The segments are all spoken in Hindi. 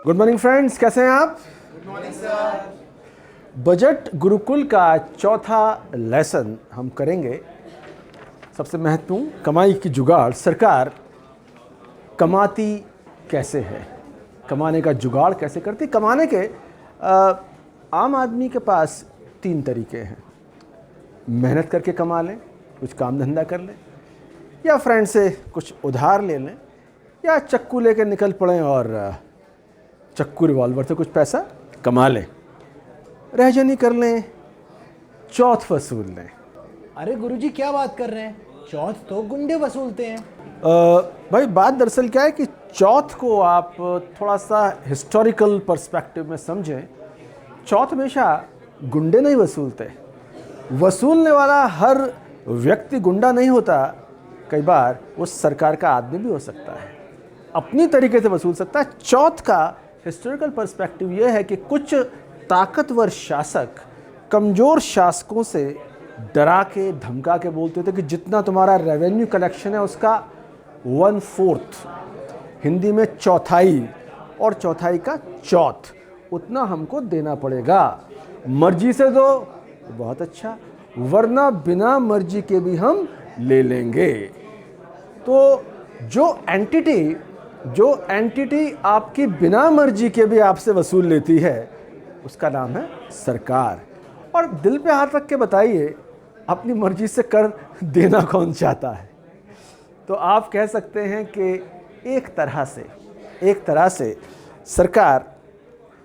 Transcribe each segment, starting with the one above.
गुड मॉर्निंग फ्रेंड्स, कैसे हैं आप? Good morning sir. Budget Gurukul का चौथा लेसन हम करेंगे। सबसे महत्वपूर्ण, कमाई की जुगाड़। सरकार कमाती कैसे है, कमाने का जुगाड़ कैसे करती? कमाने के आम आदमी के पास तीन तरीके हैं। मेहनत करके कमा लें, कुछ काम धंधा कर लें, या फ्रेंड से कुछ उधार ले लें, या चक्कू लेकर निकल पड़ें और चक्कू रिवॉल्वर से कुछ पैसा कमा लें। रहजनी कर लें, चौथ वसूल लें। अरे गुरुजी क्या बात कर रहे हैं, चौथ तो गुंडे वसूलते हैं। भाई बात दरअसल क्या है कि चौथ को आप थोड़ा सा हिस्टोरिकल पर्सपेक्टिव में समझें। चौथ हमेशा गुंडे नहीं वसूलते। वसूलने वाला हर व्यक्ति गुंडा नहीं होता। कई बार वो सरकार का आदमी भी हो सकता है, अपनी तरीके से वसूल सकता है। चौथ का हिस्टोरिकल पर्सपेक्टिव ये है कि कुछ ताकतवर शासक कमज़ोर शासकों से डरा के धमका के बोलते थे कि जितना तुम्हारा रेवेन्यू कलेक्शन है उसका 1/4, हिंदी में चौथाई, और चौथाई का चौथ, उतना हमको देना पड़ेगा। मर्जी से दो तो बहुत अच्छा, वरना बिना मर्जी के भी हम ले लेंगे। तो जो एंटिटी आपकी बिना मर्जी के भी आपसे वसूल लेती है, उसका नाम है सरकार। और दिल पे हाथ रख के बताइए, अपनी मर्जी से कर देना कौन चाहता है? तो आप कह सकते हैं कि एक तरह से सरकार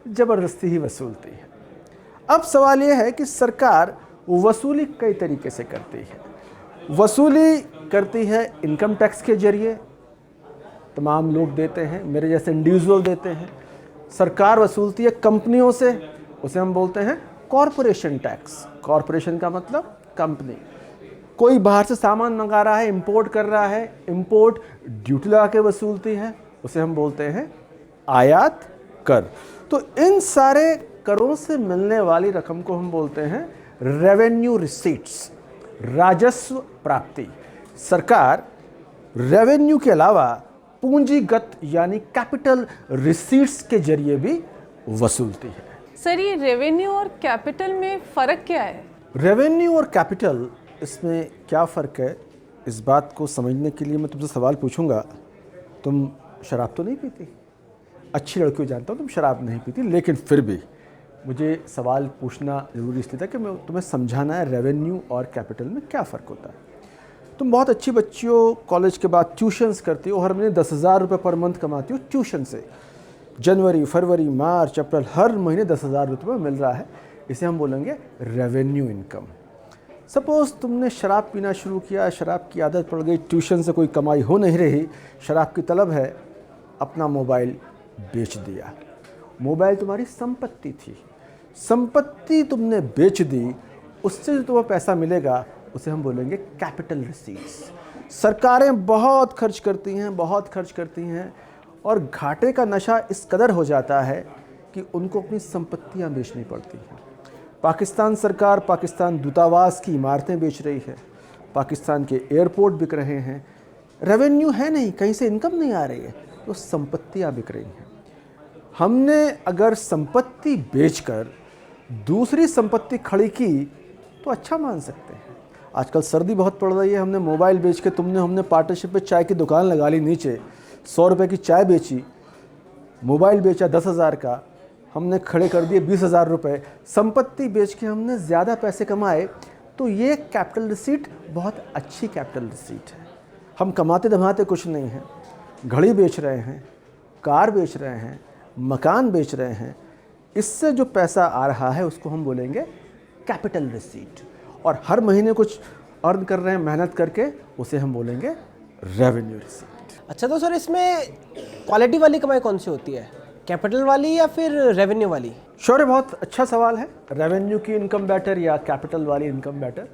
ज़बरदस्ती ही वसूलती है। अब सवाल यह है कि सरकार वसूली कई तरीके से करती है। वसूली करती है इनकम टैक्स के जरिए, तमाम लोग देते हैं, मेरे जैसे इंडिविजुअल देते हैं। सरकार वसूलती है कंपनियों से, उसे हम बोलते हैं कॉरपोरेशन टैक्स। कॉरपोरेशन का मतलब कंपनी। कोई बाहर से सामान मंगा रहा है, इंपोर्ट कर रहा है, इंपोर्ट ड्यूटी लगा के वसूलती है, उसे हम बोलते हैं आयात कर। तो इन सारे करों से मिलने वाली रकम को हम बोलते हैं रेवेन्यू रिसीट्स, राजस्व प्राप्ति। सरकार रेवेन्यू के अलावा पूंजीगत यानी कैपिटल रिसीट्स के जरिए भी वसूलती है। सर, ये रेवेन्यू और कैपिटल में फ़र्क क्या है? रेवेन्यू और कैपिटल, इसमें क्या फ़र्क है, इस बात को समझने के लिए मैं तुमसे सवाल पूछूंगा। तुम शराब तो नहीं पीती? अच्छी लड़कियों जानता हूँ तुम शराब नहीं पीती, लेकिन फिर भी मुझे सवाल पूछना ज़रूरी इसलिए था कि मैं तुम्हें समझाना है रेवेन्यू और कैपिटल में क्या फ़र्क होता है। तुम बहुत अच्छी बच्ची हो, कॉलेज के बाद ट्यूशन्स करती हो, हर महीने 10,000 रुपये पर मंथ कमाती हो ट्यूशन से। जनवरी, फरवरी, मार्च, अप्रैल, हर महीने 10,000 रुपये मिल रहा है। इसे हम बोलेंगे रेवेन्यू इनकम। सपोज़ तुमने शराब पीना शुरू किया, शराब की आदत पड़ गई, ट्यूशन से कोई कमाई हो नहीं रही, शराब की तलब है, अपना मोबाइल बेच दिया। मोबाइल तुम्हारी संपत्ति थी, संपत्ति तुमने बेच दी, उससे जो तुम्हें पैसा मिलेगा उसे हम बोलेंगे कैपिटल रिसीट्स। सरकारें बहुत खर्च करती हैं और घाटे का नशा इस कदर हो जाता है कि उनको अपनी संपत्तियां बेचनी पड़ती हैं। पाकिस्तान सरकार पाकिस्तान दूतावास की इमारतें बेच रही है, पाकिस्तान के एयरपोर्ट बिक रहे हैं। रेवेन्यू है नहीं, कहीं से इनकम नहीं आ रही है, तो संपत्तियां बिक रही हैं। हमने अगर संपत्ति बेचकर दूसरी संपत्ति खड़ी की तो अच्छा मान सकते हैं। आजकल सर्दी बहुत पड़ रही है, हमने मोबाइल बेच के हमने पार्टनरशिप पे चाय की दुकान लगा ली, नीचे 100 रुपये की चाय बेची, मोबाइल बेचा 10,000 का, हमने खड़े कर दिए 20,000 रुपये, संपत्ति बेच के हमने ज़्यादा पैसे कमाए। तो ये कैपिटल रिसीट बहुत अच्छी कैपिटल रिसीट है। हम कमाते धमाते कुछ नहीं हैं, घड़ी बेच रहे हैं, कार बेच रहे हैं, मकान बेच रहे हैं, इससे जो पैसा आ रहा है उसको हम बोलेंगे कैपिटल रिसीट। और हर महीने कुछ अर्न कर रहे हैं मेहनत करके, उसे हम बोलेंगे रेवेन्यू रिसीट। अच्छा, तो सर इसमें क्वालिटी वाली कमाई कौन सी होती है, कैपिटल वाली या फिर रेवेन्यू वाली? श्योर, बहुत अच्छा सवाल है। रेवेन्यू की इनकम बेटर या कैपिटल वाली इनकम बेटर?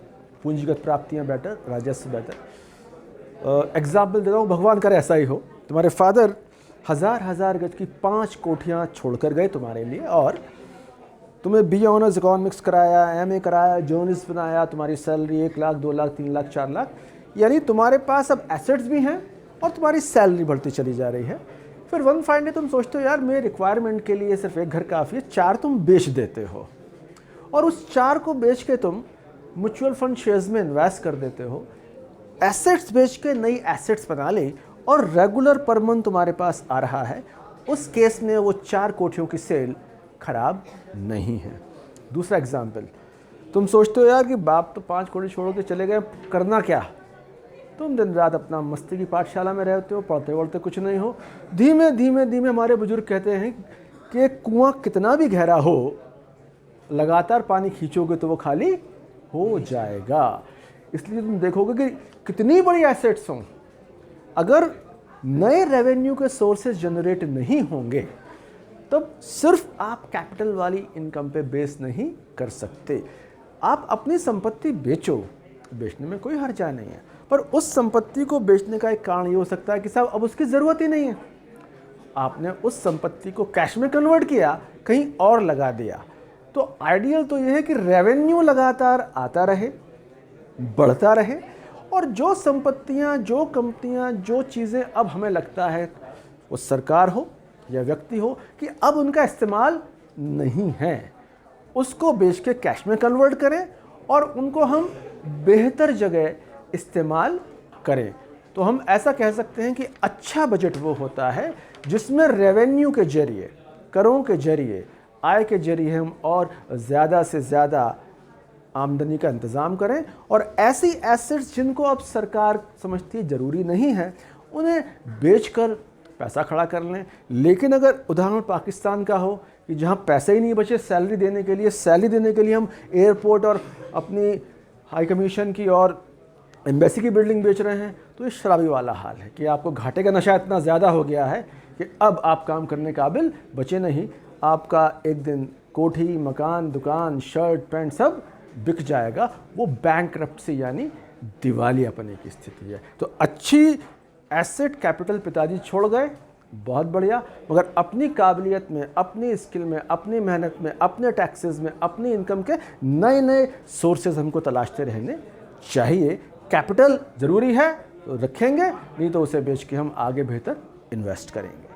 पूंजीगत प्राप्तियां बेटर, राजस्व बेटर? एग्जाम्पल देता हूँ, भगवान करे ऐसा ही हो। तुम्हारे फादर हज़ार गज की 5 कोठियाँ छोड़कर गए तुम्हारे लिए, और तुम्हें BA ऑनर्स इकोनॉमिक्स कराया, MA कराया, जर्नलिस्ट बनाया, तुम्हारी सैलरी 1 लाख, 2 लाख, 3 लाख, 4 लाख, यानी तुम्हारे पास अब एसेट्स भी हैं और तुम्हारी सैलरी बढ़ती चली जा रही है। फिर वन फाइन डे तुम सोचते हो यार मेरे रिक्वायरमेंट के लिए सिर्फ एक घर काफ़ी है, 4 तुम बेच देते हो और उस 4 को बेच के तुम म्यूचुअल फंड शेयर्स में इन्वेस्ट कर देते हो, एसेट्स बेच के नई एसेट्स बना ले और रेगुलर पर मंथ तुम्हारे पास आ रहा है, उस केस में वो 4 कोठियों की सेल खराब नहीं है। दूसरा एग्जाम्पल, तुम सोचते हो यार कि बाप तो 5 कोठी छोड़ के चले गए, करना क्या। तुम दिन रात अपना मस्ती की पाठशाला में रहते हो, पढ़ते वढ़ते कुछ नहीं हो। धीमे धीमे धीमे हमारे बुजुर्ग कहते हैं कि कुआं कितना भी गहरा हो, लगातार पानी खींचोगे तो वो खाली हो जाएगा। इसलिए तुम देखोगे कि कितनी बड़ी एसेट्स हों, अगर नए रेवेन्यू के सोर्सेज जनरेट नहीं होंगे तब सिर्फ आप कैपिटल वाली इनकम पे बेस नहीं कर सकते। आप अपनी संपत्ति बेचो, बेचने में कोई हर्जा नहीं है, पर उस संपत्ति को बेचने का एक कारण ये हो सकता है कि साहब अब उसकी ज़रूरत ही नहीं है, आपने उस संपत्ति को कैश में कन्वर्ट किया, कहीं और लगा दिया। तो आइडियल तो ये है कि रेवेन्यू लगातार आता रहे, बढ़ता रहे, और जो संपत्तियां, जो कंपनियां, जो चीज़ें अब हमें लगता है वो सरकार हो या व्यक्ति हो कि अब उनका इस्तेमाल नहीं है, उसको बेच के कैश में कन्वर्ट करें और उनको हम बेहतर जगह इस्तेमाल करें। तो हम ऐसा कह सकते हैं कि अच्छा बजट वो होता है जिसमें रेवेन्यू के जरिए, करों के जरिए, आय के जरिए हम और ज़्यादा से ज़्यादा आमदनी का इंतज़ाम करें, और ऐसी एसेट्स जिनको अब सरकार समझती है ज़रूरी नहीं है उन्हें बेचकर पैसा खड़ा कर लें। लेकिन अगर उदाहरण पाकिस्तान का हो कि जहां पैसे ही नहीं बचे सैलरी देने के लिए हम एयरपोर्ट और अपनी हाई कमीशन की और एम्बेसी की बिल्डिंग बेच रहे हैं, तो ये शराबी वाला हाल है कि आपको घाटे का नशा इतना ज़्यादा हो गया है कि अब आप काम करने काबिल बचे नहीं। आपका एक दिन कोठी, मकान, दुकान, शर्ट, पैंट सब बिक जाएगा। वो बैंकरप्सी यानी दिवालियापने की स्थिति है। तो अच्छी एसेट कैपिटल पिताजी छोड़ गए, बहुत बढ़िया, मगर अपनी काबिलियत में, अपनी स्किल में, अपनी मेहनत में, अपने टैक्सेस में, अपनी इनकम के नए नए सोर्सेज हमको तलाशते रहने चाहिए। कैपिटल ज़रूरी है तो रखेंगे, नहीं तो उसे बेच के हम आगे बेहतर इन्वेस्ट करेंगे।